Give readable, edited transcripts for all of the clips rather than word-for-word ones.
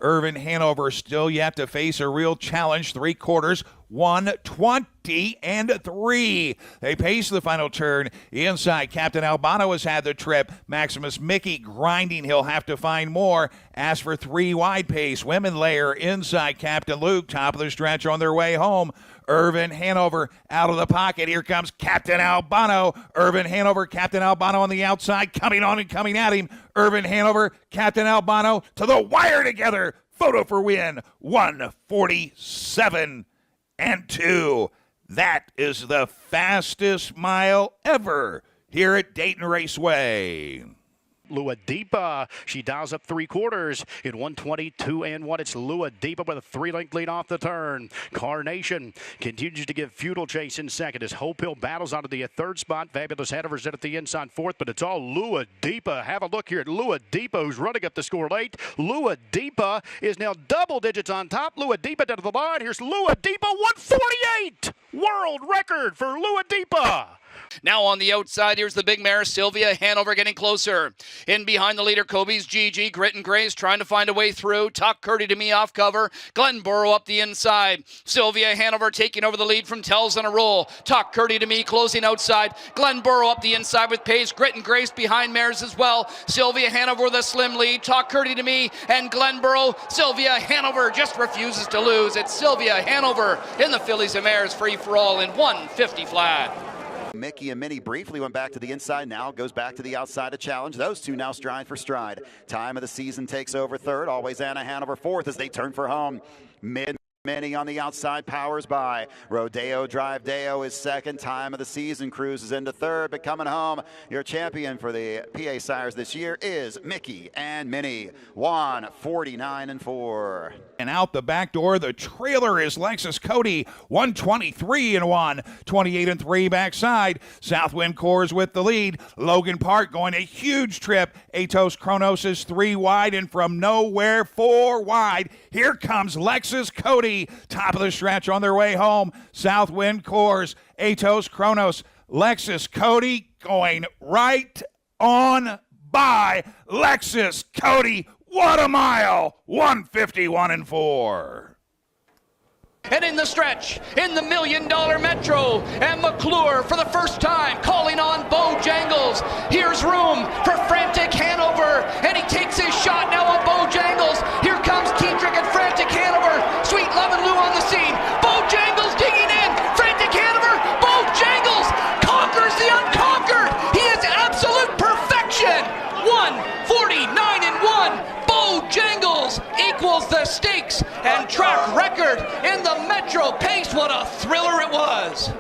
Irvin Hanover still yet to face a real challenge. 3/4, 1:20-3. They pace the final turn. Inside, Captain Albano has had the trip. Maximus Mickey grinding. He'll have to find more. As for 3 wide pace, women layer inside Captain Luke. Top of the stretch on their way home. Irvin Hanover out of the pocket. Here comes Captain Albano. Irvin Hanover, Captain Albano on the outside, coming on and coming at him. Irvin Hanover, Captain Albano to the wire together. Photo for win. 1:47.2. That is the fastest mile ever here at Dayton Raceway. Louprint, she dials up 3/4 in 1:22.1. It's Louprint with a 3-length lead off the turn. Carnation continues to give futile chase in second as Hope Hill battles onto the third spot. Fabulous Hanover's in at the inside fourth, but it's all Louprint. Have a look here at Louprint, who's running up the score late. Louprint is now double digits on top. Louprint down to the line. Here's Louprint, 1:48. World record for Louprint. Now on the outside, here's the big mare, Sylvia Hanover, getting closer. In behind the leader, Kobe's Gigi. Grit and Grace trying to find a way through. Talk Curdy to me off cover. Glenborough up the inside. Sylvia Hanover taking over the lead from Tells on a roll. Talk Curdy to me closing outside. Glenborough up the inside with pace. Grit and Grace behind mares as well. Sylvia Hanover with a slim lead. Talk Curdy to me and Glenborough. Sylvia Hanover just refuses to lose. It's Sylvia Hanover in the fillies and mares free for all in 1:50 flat. Mickey and Minnie briefly went back to the inside, now goes back to the outside to challenge. Those two now stride for stride. Time of the season takes over third. Always Anna Hanover fourth as they turn for home. Minnie on the outside powers by. Rodeo Drive Deo is second. Time of the season cruises into third, but coming home, your champion for the PA Sires this year is Mickey and Minnie. 1:49.4. And out the back door, the trailer is Lexus Cody, 1:23.1, 28.3 backside. Southwind Coors with the lead. Logan Park going a huge trip. Atos Kronos is 3 wide, and from nowhere 4 wide. Here comes Lexus Cody, top of the stretch on their way home. Southwind Coors, Atos Kronos, Lexus Cody going right on by. Lexus Cody, what a mile! 1:51.4. And in the stretch, in the $1 Million Metro, and McClure for the first time calling on Bojangles. Here's room for Frantic Hanover, and he takes his shot now on Bojangles. Here comes Keetrick and Frantic Hanover. Sweet Love and Lou on the scene. Bojangles digging in. Frantic Hanover. Bojangles conquers the unconquered. He is absolute perfection. 1:49.1. Bojangles equals the stakes and track record in the Metro Pace. What a thriller it was.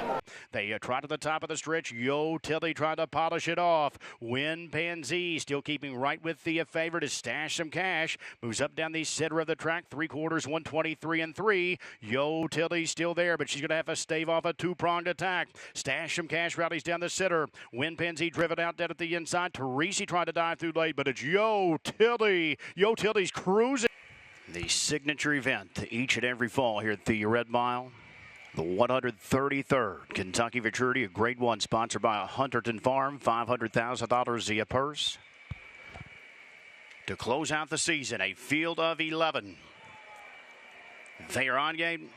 They try to the top of the stretch. Yo Tilly tried to polish it off. Win Pansy still keeping right with the favorite is Stash Some Cash. Moves up down the center of the track. 3/4, 1:23.3. Yo Tilly still there, but she's going to have to stave off a 2-pronged attack. Stash Some Cash rallies down the center. Win Pansy driven out dead at the inside. Teresi tried to dive through late, but it's Yo Tilly. Yo Tilly's cruising. The signature event each and every fall here at the Red Mile. The 133rd Kentucky Futurity, a Grade 1, sponsored by Hunterton Farm, $500,000 a purse. To close out the season, a field of 11. They are on game.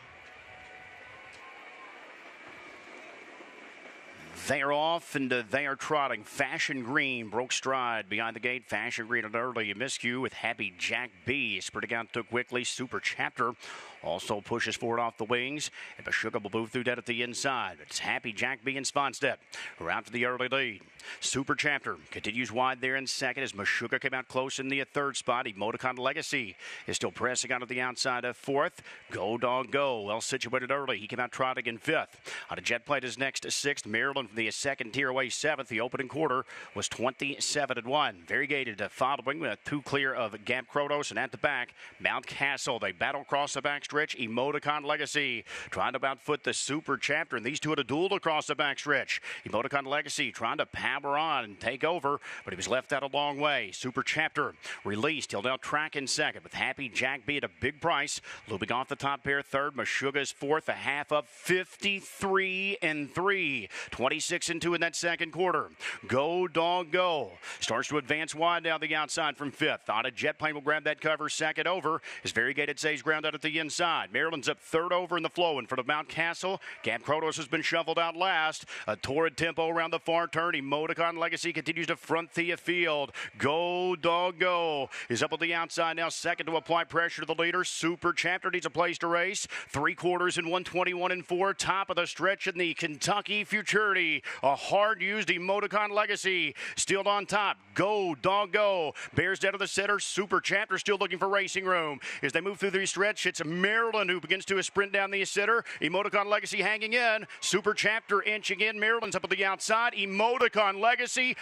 They are off, and they are trotting. Fashion Green broke stride behind the gate. Fashion Green an early miscue with Happy Jack B. Sprinting out too quickly. Super Chapter also pushes forward off the wings. And Meshuggah will move through that at the inside. It's Happy Jack B and Sponstead who are out for the early lead. Super Chapter continues wide there in second as Meshuggah came out close in the third spot. Emoticon Legacy is still pressing out of the outside of fourth. Go Dog Go, well situated early. He came out trotting in fifth. On a Jet Plate is next sixth. Maryland from the second tier away seventh. The opening quarter was 27-1. Variegated following with 2 clear of Gap Kronos, and at the back, Mount Castle. They battle across the backstretch. Emoticon Legacy trying to outfoot the Super Chapter, and these two had a duel across the backstretch. Emoticon Legacy trying to power on and take over, but he was left out a long way. Super Chapter released. He'll now track in second with Happy Jack B at a big price. Looping off the top pair third. Meshuggah is fourth, a half up 53-3. 20 146-2 in that second quarter. Go, dog, go. Starts to advance wide down the outside from fifth. Thought a jet plane will grab that cover second over. As Variegated saves ground out at the inside. Maryland's up third over in the flow in front of Mount Castle. Camp Krotos has been shuffled out last. A torrid tempo around the far turn. Emoticon Legacy continues to front the field. Go, dog, go. Is up on the outside now, second to apply pressure to the leader. Super Chapter needs a place to race. 3 quarters in 121-4. Top of the stretch in the Kentucky Futurity. A hard-used Emoticon Legacy. Still on top. Go, dog, go. Bears down to the center. Super Chapter still looking for racing room. As they move through the stretch, it's Maryland who begins to sprint down the center. Emoticon Legacy hanging in. Super Chapter inching in. Maryland's up on the outside. Emoticon Legacy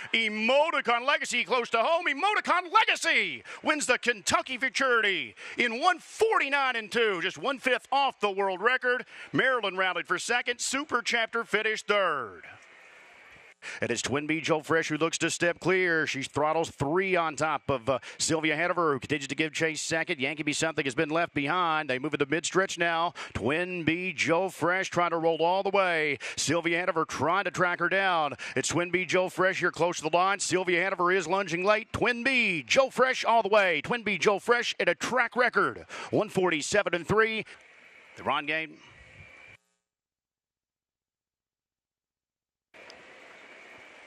close to home. Emoticon Legacy wins the Kentucky Futurity in 149-2, just 1/5 off the world record. Maryland rallied for second. Super Chapter finished third. And it's Twin B Joe Fresh who looks to step clear. She throttles 3 on top of Sylvia Hanover, who continues to give chase second. Yankee Be Something has been left behind. They move into mid-stretch now. Twin B Joe Fresh trying to roll all the way. Sylvia Hanover trying to track her down. It's Twin B Joe Fresh here close to the line. Sylvia Hanover is lunging late. Twin B Joe Fresh all the way. Twin B Joe Fresh at a track record. 147-3. The Ron game.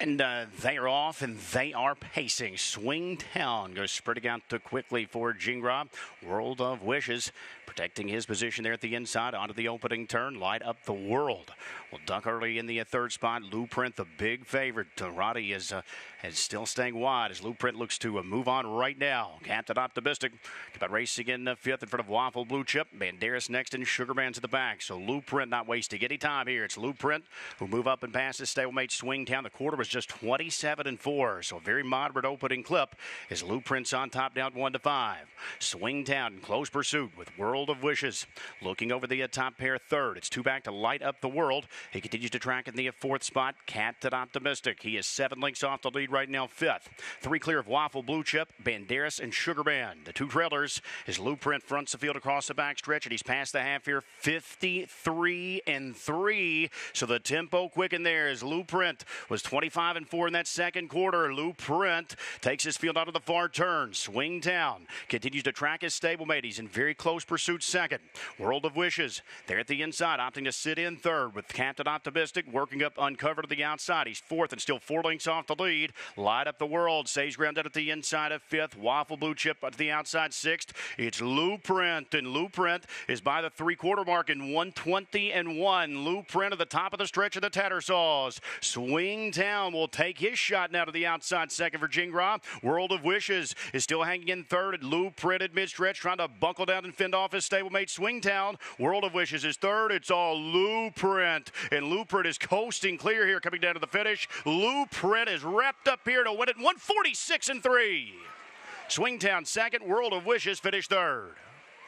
And they are off, and they are pacing. Swing Town goes sprinting out too quickly for Jingra. World of Wishes protecting his position there at the inside. Onto the opening turn. Light Up the World. Will duck early in the third spot. Louprint, the big favorite. Roddy is still staying wide as Louprint looks to move on right now. Captain Optimistic about racing in fifth in front of Waffle Blue Chip. Banderas next and Sugarman's at the back. So Louprint not wasting any time here. It's Louprint who move up and pass his stablemate Swing Town. The quarter was just 27-4, so a very moderate opening clip as Louprint's on top down 1-5. Swing Town in close pursuit with World of Wishes looking over the top pair third. It's 2 back to Light Up the World. He continues to track in the fourth spot. Captain Optimistic. He is 7 lengths off the lead right now, fifth. 3 clear of Waffle Blue Chip, Banderas, and Sugar Band. The 2 trailers as Louprint fronts the field across the backstretch, and he's past the half here, 53-3. So the tempo quickened there as Louprint was 25-4 in that second quarter. Louprint takes his field out of the far turn. Swing Town continues to track his stablemate. He's in very close pursuit second. World of Wishes there at the inside, opting to sit in third with Captain Optimistic working up uncovered to the outside. He's fourth and still 4 lengths off the lead. Light Up the World saves ground out at the inside of fifth. Waffle Blue Chip at the outside sixth. It's Louprint, and Louprint is by the 3/4 mark in 120-1. Louprint at the top of the stretch of the Tattersalls. Swing Town will take his shot now to the outside second for Jingra. World of Wishes is still hanging in third. Louprint at mid-stretch trying to buckle down and fend off his stablemate Swing Town. World of Wishes is third. It's all Louprint, and Louprint is coasting clear here coming down to the finish. Louprint is wrapped up here to win it 146-3. Swing Town second. World of Wishes finished third.